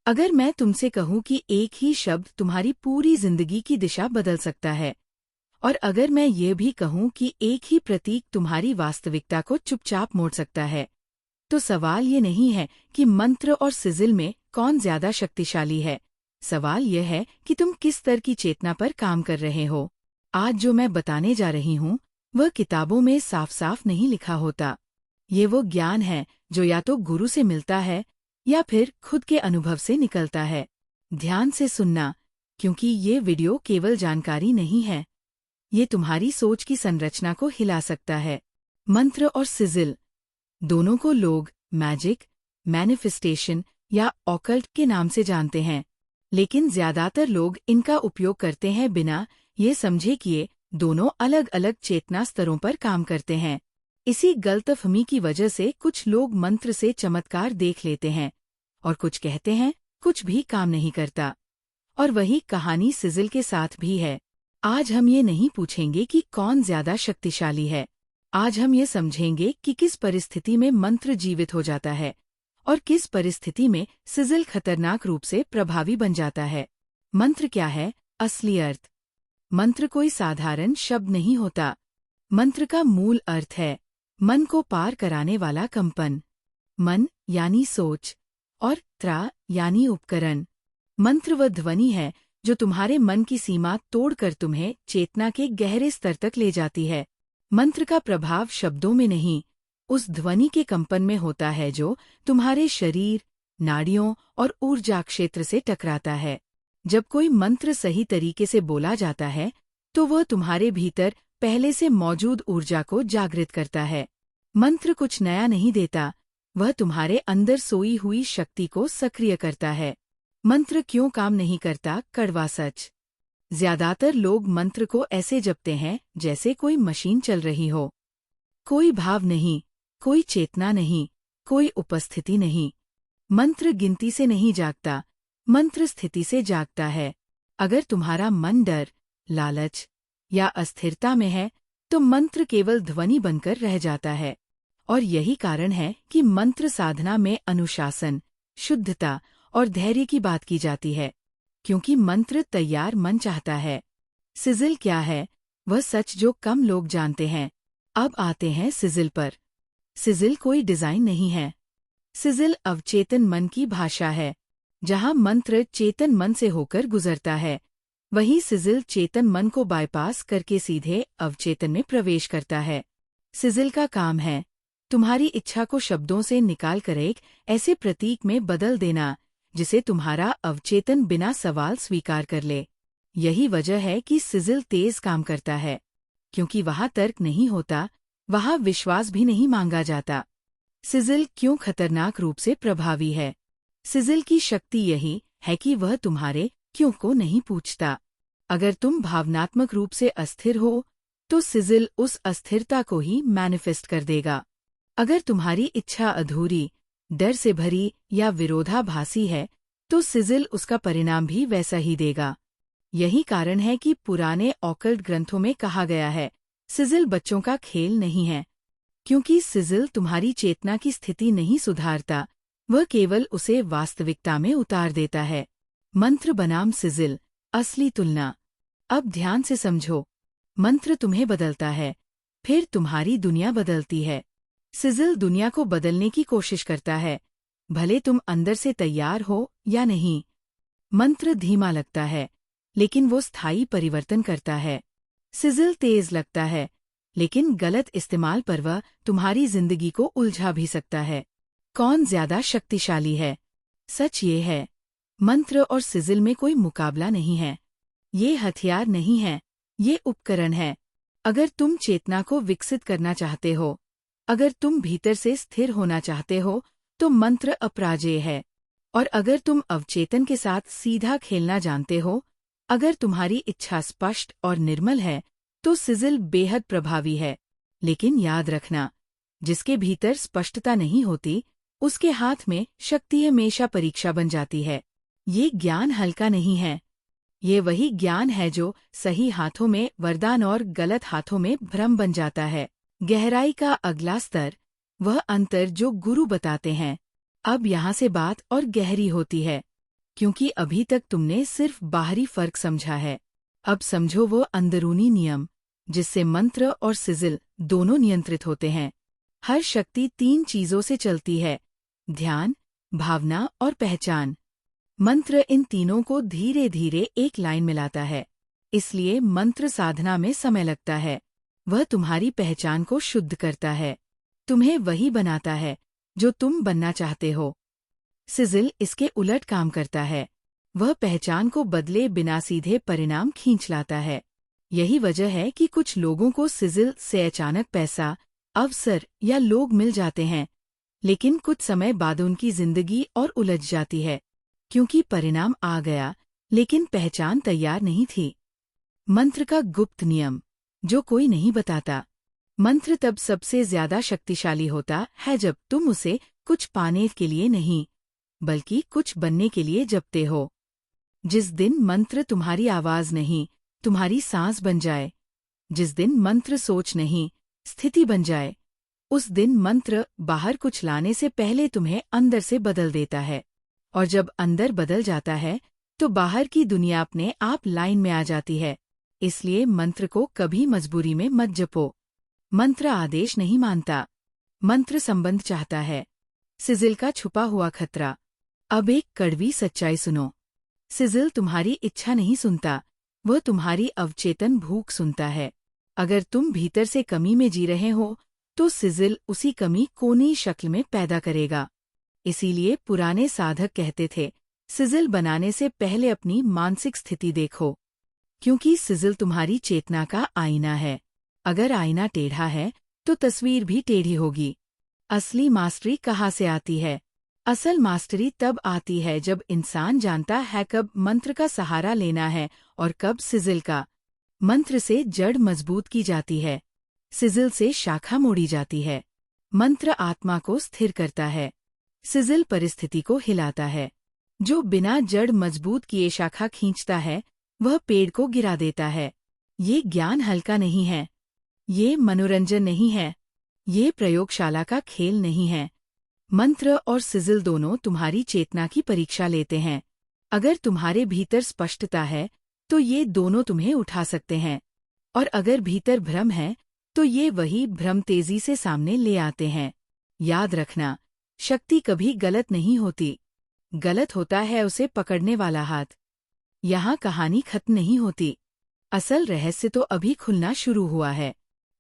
अगर मैं तुमसे कहूं कि एक ही शब्द तुम्हारी पूरी जिंदगी की दिशा बदल सकता है, और अगर मैं ये भी कहूं कि एक ही प्रतीक तुम्हारी वास्तविकता को चुपचाप मोड़ सकता है, तो सवाल ये नहीं है कि मंत्र और सिजिल में कौन ज्यादा शक्तिशाली है। सवाल यह है कि तुम किस स्तर की चेतना पर काम कर रहे हो। आज जो मैं बताने जा रही हूँ वह किताबों में साफ साफ नहीं लिखा होता। ये वो ज्ञान है जो या तो गुरु से मिलता है या फिर खुद के अनुभव से निकलता है। ध्यान से सुनना, क्योंकि ये वीडियो केवल जानकारी नहीं है, ये तुम्हारी सोच की संरचना को हिला सकता है। मंत्र और सिजिल दोनों को लोग मैजिक, मैनिफेस्टेशन या ऑकल्ट के नाम से जानते हैं, लेकिन ज्यादातर लोग इनका उपयोग करते हैं बिना ये समझे कि ये दोनों अलग अलग चेतना स्तरों पर काम करते हैं। इसी गलतफहमी की वजह से कुछ लोग मंत्र से चमत्कार देख लेते हैं और कुछ कहते हैं कुछ भी काम नहीं करता। और वही कहानी सिजिल के साथ भी है। आज हम ये नहीं पूछेंगे कि कौन ज्यादा शक्तिशाली है। आज हम ये समझेंगे कि किस परिस्थिति में मंत्र जीवित हो जाता है और किस परिस्थिति में सिजिल खतरनाक रूप से प्रभावी बन जाता है। मंत्र क्या है? असली अर्थ। मंत्र कोई साधारण शब्द नहीं होता। मंत्र का मूल अर्थ है मन को पार कराने वाला कंपन। मन यानी सोच और त्रा यानी उपकरण। मंत्र वह ध्वनि है जो तुम्हारे मन की सीमा तोड़कर तुम्हें चेतना के गहरे स्तर तक ले जाती है। मंत्र का प्रभाव शब्दों में नहीं, उस ध्वनि के कंपन में होता है जो तुम्हारे शरीर, नाड़ियों और ऊर्जा क्षेत्र से टकराता है। जब कोई मंत्र सही तरीके से बोला जाता है तो वह तुम्हारे भीतर पहले से मौजूद ऊर्जा को जागृत करता है। मंत्र कुछ नया नहीं देता, वह तुम्हारे अंदर सोई हुई शक्ति को सक्रिय करता है। मंत्र क्यों काम नहीं करता? कड़वा सच। ज्यादातर लोग मंत्र को ऐसे जपते हैं जैसे कोई मशीन चल रही हो। कोई भाव नहीं, कोई चेतना नहीं, कोई उपस्थिति नहीं। मंत्र गिनती से नहीं जागता, मंत्र स्थिति से जागता है। अगर तुम्हारा मन डर, लालच या अस्थिरता में है तो मंत्र केवल ध्वनि बनकर रह जाता है। और यही कारण है कि मंत्र साधना में अनुशासन, शुद्धता और धैर्य की बात की जाती है, क्योंकि मंत्र तैयार मन चाहता है। सिजिल क्या है? वह सच जो कम लोग जानते हैं। अब आते हैं सिजिल पर। सिजिल कोई डिजाइन नहीं है। सिजिल अवचेतन मन की भाषा है। जहाँ मंत्र चेतन मन से होकर गुजरता है, वहीं सिजिल चेतन मन को बाईपास करके सीधे अवचेतन में प्रवेश करता है। सिजिल का काम है तुम्हारी इच्छा को शब्दों से निकालकर एक ऐसे प्रतीक में बदल देना जिसे तुम्हारा अवचेतन बिना सवाल स्वीकार कर ले। यही वजह है कि सिजिल तेज काम करता है, क्योंकि वहाँ तर्क नहीं होता, वहाँ विश्वास भी नहीं मांगा जाता। सिजिल क्यों खतरनाक रूप से प्रभावी है? सिजिल की शक्ति यही है कि वह तुम्हारे क्यों को नहीं पूछता। अगर तुम भावनात्मक रूप से अस्थिर हो तो सिजिल उस अस्थिरता को ही मैनिफेस्ट कर देगा। अगर तुम्हारी इच्छा अधूरी, डर से भरी या विरोधाभासी है तो सिजिल उसका परिणाम भी वैसा ही देगा। यही कारण है कि पुराने ऑकल्ट ग्रंथों में कहा गया है सिजिल बच्चों का खेल नहीं है, क्योंकि सिजिल तुम्हारी चेतना की स्थिति नहीं सुधारता, वह केवल उसे वास्तविकता में उतार देता है। मंत्र बनाम सिजिल, असली तुलना। अब ध्यान से समझो। मंत्र तुम्हें बदलता है, फिर तुम्हारी दुनिया बदलती है। सिजिल दुनिया को बदलने की कोशिश करता है, भले तुम अंदर से तैयार हो या नहीं। मंत्र धीमा लगता है, लेकिन वो स्थायी परिवर्तन करता है। सिजिल तेज लगता है, लेकिन गलत इस्तेमाल पर वह तुम्हारी जिंदगी को उलझा भी सकता है। कौन ज्यादा शक्तिशाली है? सच ये है, मंत्र और सिजिल में कोई मुकाबला नहीं है। ये हथियार नहीं है, ये उपकरण है। अगर तुम चेतना को विकसित करना चाहते हो, अगर तुम भीतर से स्थिर होना चाहते हो तो मंत्र अपराजेय है। और अगर तुम अवचेतन के साथ सीधा खेलना जानते हो, अगर तुम्हारी इच्छा स्पष्ट और निर्मल है तो सिजिल बेहद प्रभावी है। लेकिन याद रखना, जिसके भीतर स्पष्टता नहीं होती उसके हाथ में शक्ति हमेशा परीक्षा बन जाती है। ये ज्ञान हल्का नहीं है, ये वही ज्ञान है जो सही हाथों में वरदान और गलत हाथों में भ्रम बन जाता है। गहराई का अगला स्तर, वह अंतर जो गुरु बताते हैं। अब यहाँ से बात और गहरी होती है। क्योंकि अभी तक तुमने सिर्फ बाहरी फर्क समझा है। अब समझो वो अंदरूनी नियम जिससे मंत्र और सिजिल दोनों नियंत्रित होते हैं। हर शक्ति 3 चीजों से चलती है: ध्यान, भावना और पहचान। मंत्र इन तीनों को धीरे धीरे एक लाइन में लाता है। इसलिए मंत्र साधना में समय लगता है। वह तुम्हारी पहचान को शुद्ध करता है, तुम्हें वही बनाता है जो तुम बनना चाहते हो। सिजिल इसके उलट काम करता है। वह पहचान को बदले बिना सीधे परिणाम खींच लाता है। यही वजह है कि कुछ लोगों को सिजिल से अचानक पैसा, अवसर या लोग मिल जाते हैं, लेकिन कुछ समय बाद उनकी जिंदगी और उलझ जाती है, क्योंकि परिणाम आ गया लेकिन पहचान तैयार नहीं थी। मंत्र का गुप्त नियम जो कोई नहीं बताता। मंत्र तब सबसे ज्यादा शक्तिशाली होता है जब तुम उसे कुछ पाने के लिए नहीं, बल्कि कुछ बनने के लिए जपते हो। जिस दिन मंत्र तुम्हारी आवाज नहीं, तुम्हारी सांस बन जाए, जिस दिन मंत्र सोच नहीं, स्थिति बन जाए, उस दिन मंत्र बाहर कुछ लाने से पहले तुम्हें अंदर से बदल देता है। और जब अंदर बदल जाता है तो बाहर की दुनिया अपने आप लाइन में आ जाती है। इसलिए मंत्र को कभी मजबूरी में मत जपो। मंत्र आदेश नहीं मानता, मंत्र संबंध चाहता है। सिजिल का छुपा हुआ खतरा। अब एक कड़वी सच्चाई सुनो। सिजिल तुम्हारी इच्छा नहीं सुनता, वह तुम्हारी अवचेतन भूख सुनता है। अगर तुम भीतर से कमी में जी रहे हो तो सिजिल उसी कमी को नई शक्ल में पैदा करेगा। इसीलिए पुराने साधक कहते थे, सिजिल बनाने से पहले अपनी मानसिक स्थिति देखो, क्योंकि सिजिल तुम्हारी चेतना का आईना है। अगर आईना टेढ़ा है तो तस्वीर भी टेढ़ी होगी। असली मास्टरी कहाँ से आती है? असल मास्टरी तब आती है जब इंसान जानता है कब मंत्र का सहारा लेना है और कब सिजिल का। मंत्र से जड़ मजबूत की जाती है, सिजिल से शाखा मोड़ी जाती है। मंत्र आत्मा को स्थिर करता है, सिजिल परिस्थिति को हिलाता है। जो बिना जड़ मजबूत किए शाखा खींचता है वह पेड़ को गिरा देता है। ये ज्ञान हल्का नहीं है, ये मनोरंजन नहीं है, ये प्रयोगशाला का खेल नहीं है। मंत्र और सिजिल दोनों तुम्हारी चेतना की परीक्षा लेते हैं। अगर तुम्हारे भीतर स्पष्टता है तो ये दोनों तुम्हें उठा सकते हैं, और अगर भीतर भ्रम है तो ये वही भ्रम तेजी से सामने ले आते हैं। याद रखना, शक्ति कभी गलत नहीं होती, गलत होता है उसे पकड़ने वाला हाथ। यहाँ कहानी खत्म नहीं होती, असल रहस्य तो अभी खुलना शुरू हुआ है।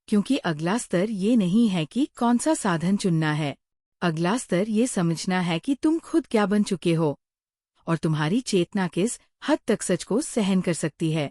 क्योंकि अगला स्तर ये नहीं है कि कौन सा साधन चुनना है, अगला स्तर ये समझना है कि तुम खुद क्या बन चुके हो और तुम्हारी चेतना किस हद तक सच को सहन कर सकती है।